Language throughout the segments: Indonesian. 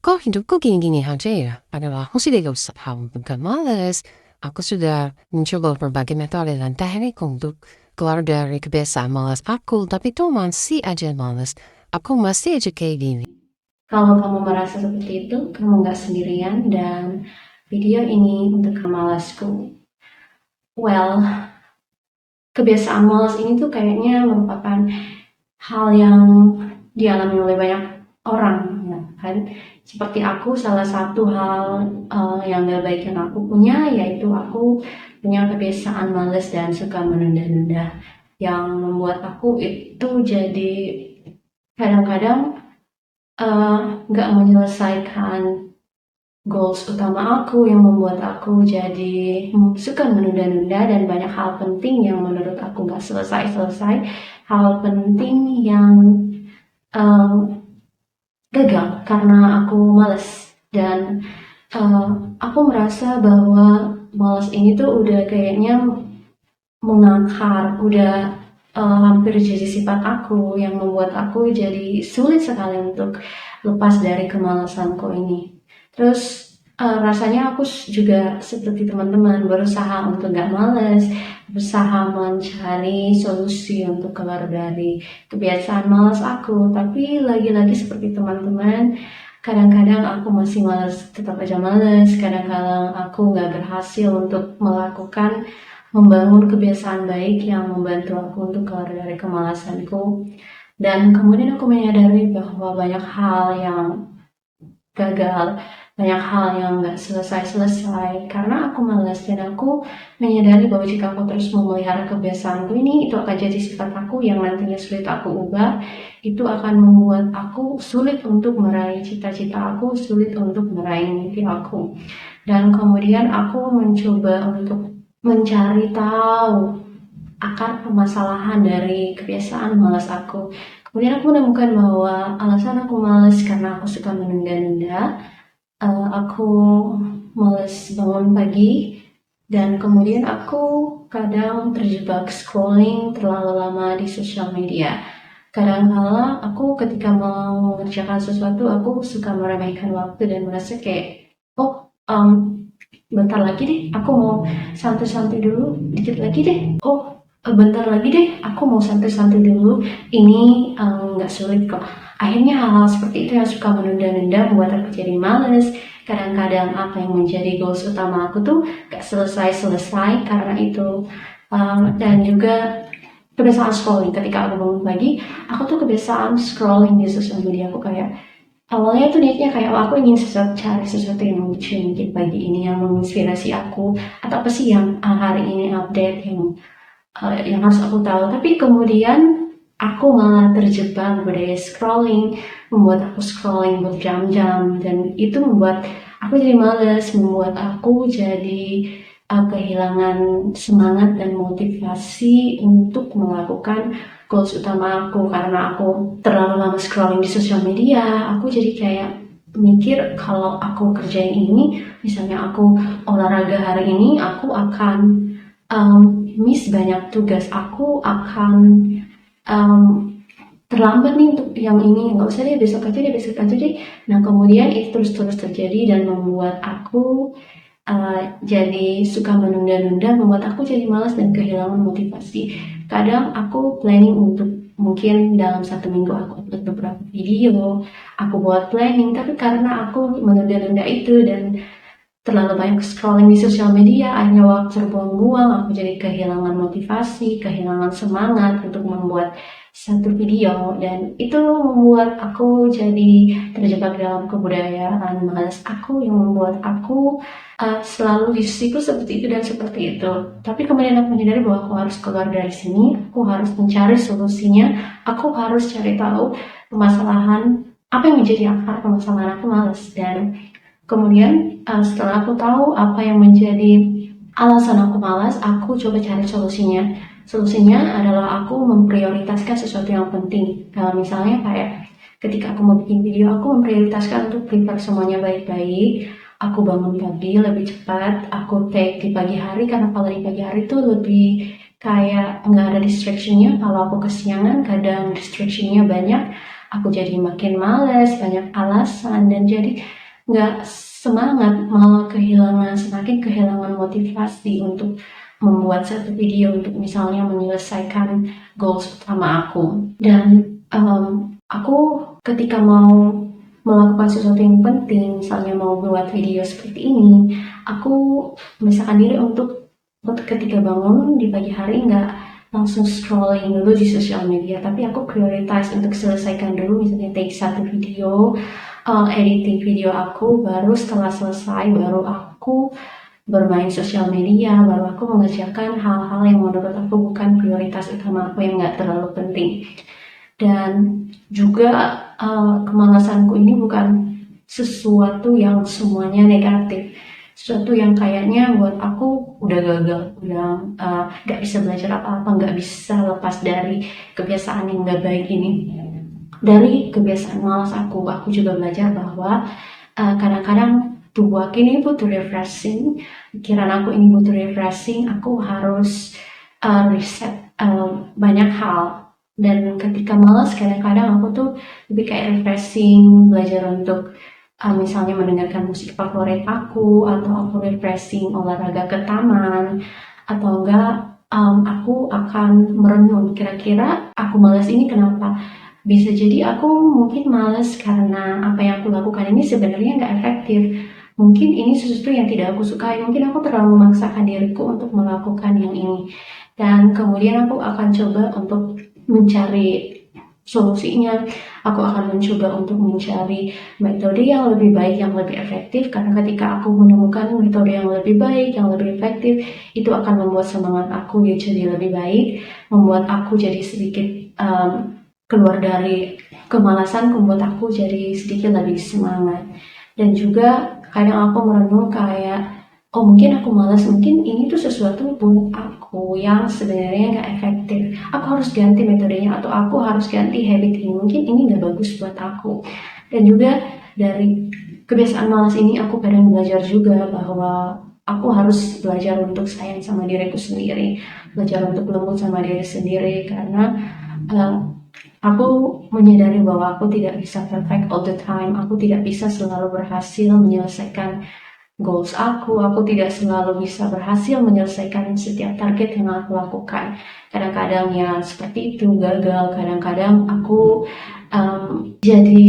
Kok hidupku gini-gini aja ya? Padahal aku sih gak usah bukan males. Aku sudah mencoba berbagai metode dan teknik untuk keluar dari kebiasaan malas aku, tapi tuh masih aja males. Aku masih aja kayak gini. Kalau kamu merasa seperti itu, kamu nggak sendirian dan video ini untuk malasku. Well, kebiasaan malas ini tuh kayaknya merupakan hal yang dialami oleh banyak orang, ya kan? Seperti aku, salah satu hal yang gak baik yang aku punya, yaitu aku punya kebiasaan malas dan suka menunda-nunda. Yang membuat aku itu jadi kadang-kadang nggak menyelesaikan goals utama aku yang membuat aku jadi suka menunda-nunda dan banyak hal penting yang menurut aku nggak selesai-selesai, hal penting yang um, gagal karena aku males dan uh, aku merasa bahwa males ini tuh udah kayaknya mengakar, udah hampir jadi sifat aku yang membuat aku jadi sulit sekali untuk lepas dari kemalasanku ini. Terus rasanya aku juga seperti teman-teman berusaha untuk gak males, berusaha mencari solusi untuk keluar dari kebiasaan malas aku. Tapi lagi-lagi seperti teman-teman, kadang-kadang aku masih malas, tetap aja males. Kadang-kadang aku gak berhasil untuk melakukan membangun kebiasaan baik yang membantu aku untuk keluar dari kemalasanku. Dan kemudian aku menyadari bahwa banyak hal yang gagal, banyak hal yang gak selesai-selesai karena aku malas dan aku menyadari bahwa jika aku terus memelihara kebiasaanku ini, itu akan jadi sifat aku yang nantinya sulit aku ubah. Itu akan membuat aku sulit untuk meraih cita-cita aku, sulit untuk meraih mimpi aku. Dan kemudian aku mencoba untuk mencari tahu akar permasalahan dari kebiasaan malas aku. Kemudian aku menemukan bahwa alasan aku malas karena aku suka menunda-nunda. Aku malas bangun pagi dan kemudian aku kadang terjebak scrolling terlalu lama di sosial media. Kadang-kala aku ketika mau mengerjakan sesuatu, aku suka meremehkan waktu dan merasa kayak, oh, bentar lagi deh, aku mau santai-santai dulu, dikit lagi deh. Oh, bentar lagi deh, aku mau santai-santai dulu. Ini nggak sulit kok. Akhirnya hal-hal seperti itu yang suka menunda-nunda membuat aku jadi males. Kadang-kadang apa yang menjadi goals utama aku tuh gak selesai-selesai karena itu. Dan juga kebiasaan scrolling ketika aku bangun pagi, aku tuh kebiasaan scrolling di sosial media. Aku kayak awalnya tuh niatnya kayak aku ingin cari sesuatu yang lucu mungkin pagi ini yang menginspirasi aku atau apa sih yang hari ini update yang harus aku tahu. Tapi kemudian aku malah terjebak budaya scrolling, membuat aku scrolling berjam-jam dan itu membuat aku jadi males, membuat aku jadi kehilangan semangat dan motivasi untuk melakukan goals utama aku karena aku terlalu lama scrolling di sosial media. Aku jadi kayak mikir kalau aku kerjain ini, misalnya aku olahraga hari ini, aku akan miss banyak tugas, aku akan terlambat nih untuk yang ini, nggak usah deh, besok aja deh. Nah kemudian itu terus-terus terjadi dan membuat aku jadi suka menunda-nunda, membuat aku jadi malas dan kehilangan motivasi. Kadang aku planning untuk mungkin dalam 1 minggu aku upload beberapa video, aku buat planning, tapi karena aku menunda-nunda itu dan terlalu banyak scrolling di sosial media, akhirnya waktu terbuang-buang, aku jadi kehilangan motivasi, kehilangan semangat untuk membuat satu video, dan itu membuat aku jadi terjebak dalam kebudayaan malas aku yang membuat aku selalu di siklus seperti itu dan seperti itu. Tapi kemudian aku menyadari bahwa aku harus keluar dari sini, aku harus mencari solusinya, aku harus cari tahu permasalahan apa yang menjadi akar permasalahan aku malas. Dan kemudian setelah aku tahu apa yang menjadi alasan aku malas, aku coba cari solusinya. Solusinya adalah aku memprioritaskan sesuatu yang penting. Misalnya kayak ketika aku mau bikin video, aku memprioritaskan untuk prepare semuanya baik-baik. Aku bangun pagi lebih cepat, aku take di pagi hari karena kalau di pagi hari tuh lebih kayak nggak ada distractionnya. Kalau aku kesiangan, kadang distractionnya banyak. aku jadi makin males, banyak alasan, dan jadi nggak semangat, malah semakin kehilangan motivasi untuk membuat satu video untuk misalnya menyelesaikan goals utama aku. Dan aku ketika mau melakukan sesuatu yang penting, misalnya mau buat video seperti ini, aku memisahkan diri untuk ketika bangun di pagi hari nggak langsung scrolling dulu di sosial media, tapi aku prioritas untuk selesaikan dulu, misalnya take satu video, editing video aku, baru setelah selesai baru aku bermain sosial media, baru aku mengerjakan hal-hal yang menurut aku bukan prioritas utama aku, yang nggak terlalu penting. Dan juga kemalasanku ini bukan sesuatu yang semuanya negatif, sesuatu yang kayaknya buat aku udah gagal, udah gak bisa belajar apa-apa, gak bisa lepas dari kebiasaan yang gak baik ini. Dari kebiasaan malas aku juga belajar bahwa kadang-kadang tubuh aku ini butuh refreshing, pikiran aku ini butuh refreshing, aku harus reset banyak hal. Dan ketika malas, kadang-kadang aku tuh lebih kayak refreshing, belajar untuk misalnya mendengarkan musik favorit aku, atau aku refreshing olahraga ke taman, atau enggak aku akan merenung kira-kira aku malas ini kenapa. Bisa jadi aku mungkin malas karena apa yang aku lakukan ini sebenarnya nggak efektif. Mungkin ini sesuatu yang tidak aku sukai, mungkin aku terlalu memaksakan diriku untuk melakukan yang ini. Dan kemudian aku akan coba untuk mencari solusinya. Aku akan mencoba untuk mencari metode yang lebih baik, yang lebih efektif, karena ketika aku menemukan metode yang lebih baik, yang lebih efektif, itu akan membuat semangat aku jadi lebih baik, membuat aku jadi sedikit keluar dari kemalasan, membuat aku jadi sedikit lebih semangat. Dan juga kadang aku merenung kayak, oh mungkin aku malas, mungkin ini tuh sesuatu buat aku yang sebenarnya gak efektif, aku harus ganti metodenya, atau aku harus ganti habit ini, mungkin ini gak bagus buat aku. Dan juga dari kebiasaan malas ini aku kadang belajar juga bahwa aku harus belajar untuk sayang sama diriku sendiri, belajar untuk lembut sama diri sendiri, karena aku menyadari bahwa aku tidak bisa perfect all the time, aku tidak bisa selalu berhasil menyelesaikan goals aku tidak selalu bisa berhasil menyelesaikan setiap target yang aku lakukan. Kadang-kadang ya seperti itu, gagal, kadang-kadang aku jadi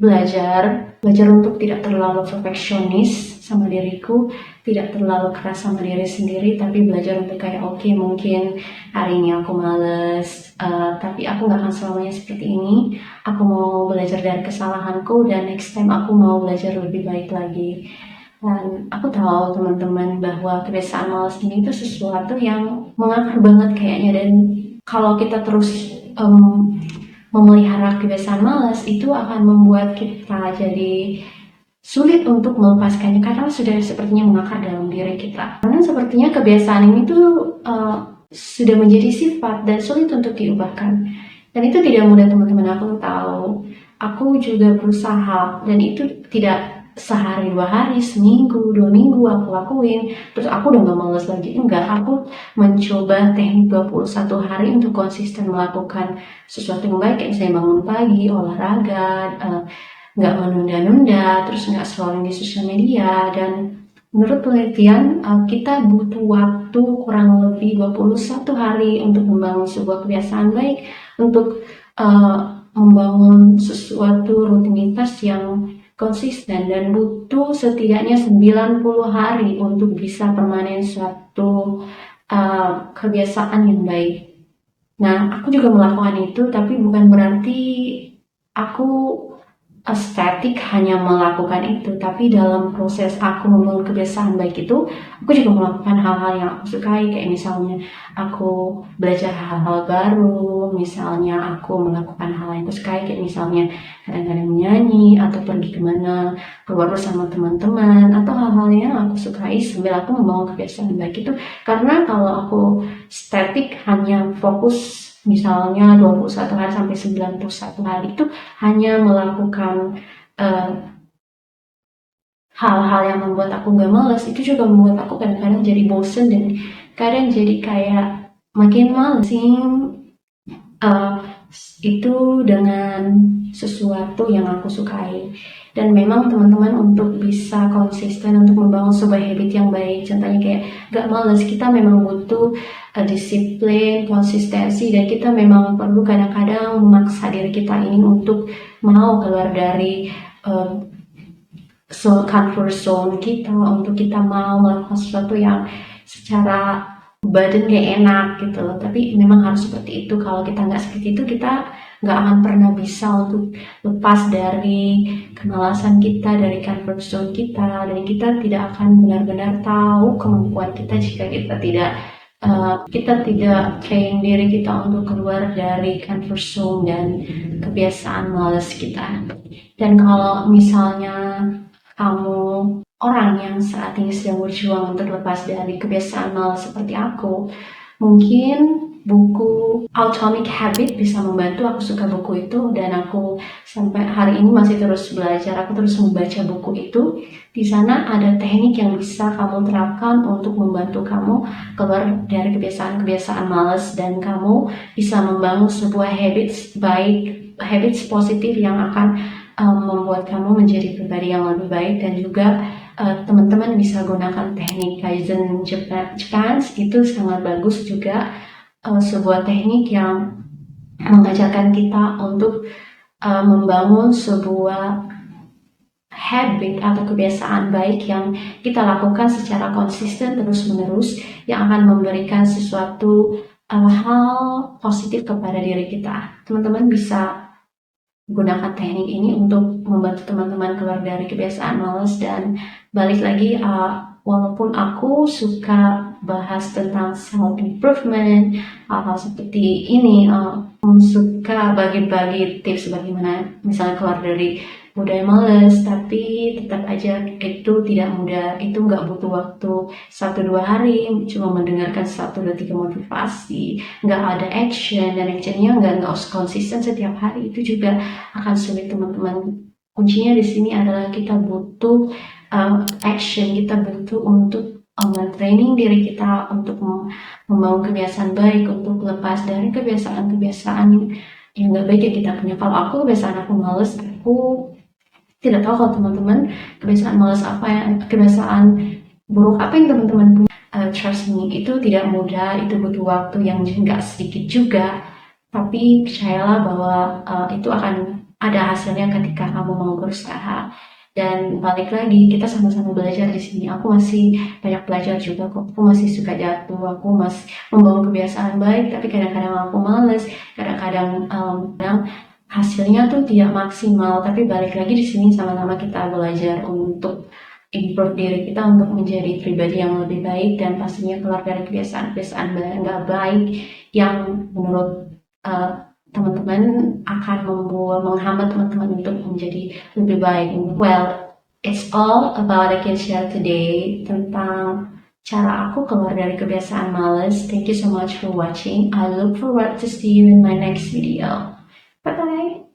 belajar untuk tidak terlalu perfeksionis sama diriku, tidak terlalu keras sama diri sendiri, tapi belajar untuk kayak oke, mungkin hari ini aku males, tapi aku gak akan selamanya seperti ini. Aku mau belajar dari kesalahanku, dan next time aku mau belajar lebih baik lagi. Dan aku tahu teman-teman bahwa kebiasaan malas ini itu sesuatu yang mengakar banget kayaknya, dan kalau kita terus memelihara kebiasaan malas, itu akan membuat kita jadi sulit untuk melepaskannya, karena sudah sepertinya mengakar dalam diri kita. Karena sepertinya kebiasaan ini tuh sudah menjadi sifat dan sulit untuk diubahkan. Dan itu tidak mudah teman-teman, aku tahu. Aku juga berusaha, dan itu tidak sehari, 2 hari, seminggu, 2 minggu aku lakuin, terus aku udah gak males lagi. Enggak, aku mencoba teknik 21 hari untuk konsisten melakukan sesuatu yang baik, kayak misalnya bangun pagi, olahraga, gak menunda-nunda, terus gak scrolling di sosial media. Dan menurut penelitian, kita butuh waktu kurang lebih 21 hari untuk membangun sebuah kebiasaan baik, untuk membangun sesuatu rutinitas yang konsisten, dan butuh setidaknya 90 hari untuk bisa permanen suatu kebiasaan yang baik. Nah, aku juga melakukan itu, tapi bukan berarti aku statik hanya melakukan itu, tapi dalam proses aku membangun kebiasaan baik itu, aku juga melakukan hal-hal yang aku sukai, kayak misalnya aku belajar hal-hal baru, misalnya aku melakukan hal yang aku sukai, kayak misalnya kadang-kadang menyanyi, atau pergi kemana, keluar bersama teman-teman, atau hal-hal yang aku sukai sambil aku membangun kebiasaan baik itu. Karena kalau aku statik hanya fokus misalnya 21 hari sampai 91 hari itu hanya melakukan hal-hal yang membuat aku gak malas, itu juga membuat aku kadang-kadang jadi bosen, dan kadang jadi kayak makin males itu dengan sesuatu yang aku sukai. Dan memang teman-teman untuk bisa konsisten untuk membangun sebuah habit yang baik, contohnya kayak gak males, kita memang butuh disiplin, konsistensi, dan kita memang perlu kadang-kadang memaksa diri kita ini untuk mau keluar dari comfort zone kita, untuk kita mau melakukan sesuatu yang secara badan gak enak gitu loh. Tapi memang harus seperti itu. Kalau kita nggak seperti itu, kita nggak akan pernah bisa untuk lepas dari kemalasan kita, dari comfort zone kita, dan kita tidak akan benar-benar tahu kemampuan kita jika kita tidak train diri kita untuk keluar dari comfort zone dan kebiasaan malas kita. Dan kalau misalnya kamu orang yang saat ini sedang berjuang untuk lepas dari kebiasaan malas seperti aku, mungkin buku Atomic Habit bisa membantu. Aku suka buku itu dan aku sampai hari ini masih terus belajar. Aku terus membaca buku itu. Di sana ada teknik yang bisa kamu terapkan untuk membantu kamu keluar dari kebiasaan-kebiasaan malas, dan kamu bisa membangun sebuah habits baik, habits positif yang akan membuat kamu menjadi pribadi yang lebih baik. Dan juga teman-teman bisa gunakan teknik Kaizen Japan, itu sangat bagus juga, sebuah teknik yang mengajarkan kita untuk membangun sebuah habit atau kebiasaan baik yang kita lakukan secara konsisten terus-menerus, yang akan memberikan sesuatu hal positif kepada diri kita. Teman-teman bisa gunakan teknik ini untuk membantu teman-teman keluar dari kebiasaan malas. Dan balik lagi, walaupun aku suka bahas tentang self improvement, hal-hal seperti ini, suka bagi-bagi tips bagaimana misalnya keluar dari budaya malas, tapi tetap aja itu tidak mudah. Itu nggak butuh waktu 1-2 hari cuma mendengarkan 1-2-3 motivasi, nggak ada action, dan actionnya nggak konsisten setiap hari, itu juga akan sulit teman-teman. Kuncinya di sini adalah kita butuh action, kita butuh untuk training diri kita untuk membangun kebiasaan baik, untuk lepas dari kebiasaan-kebiasaan yang nggak baik yang kita punya. Kalau aku kebiasaan aku males, aku tidak tahu kalau teman-teman kebiasaan malas apa ya, kebiasaan buruk apa yang teman-teman punya. Trust me, itu tidak mudah, itu butuh waktu yang nggak sedikit juga. Tapi percayalah bahwa itu akan ada hasilnya ketika kamu mau berusaha. Dan balik lagi, kita sama-sama belajar di sini. Aku masih banyak belajar juga kok. Aku masih suka jatuh, aku masih membangun kebiasaan baik, tapi kadang-kadang aku males, kadang-kadang hasilnya tuh tidak maksimal. Tapi balik lagi di sini sama-sama kita belajar untuk improve diri kita untuk menjadi pribadi yang lebih baik, dan pastinya keluar dari kebiasaan-kebiasaan nggak baik yang menurut teman-teman akan menghambat teman-teman untuk menjadi lebih baik. Well, it's all about I can share today tentang cara aku keluar dari kebiasaan malas. Thank you so much for watching. I look forward to see you in my next video. Bye bye.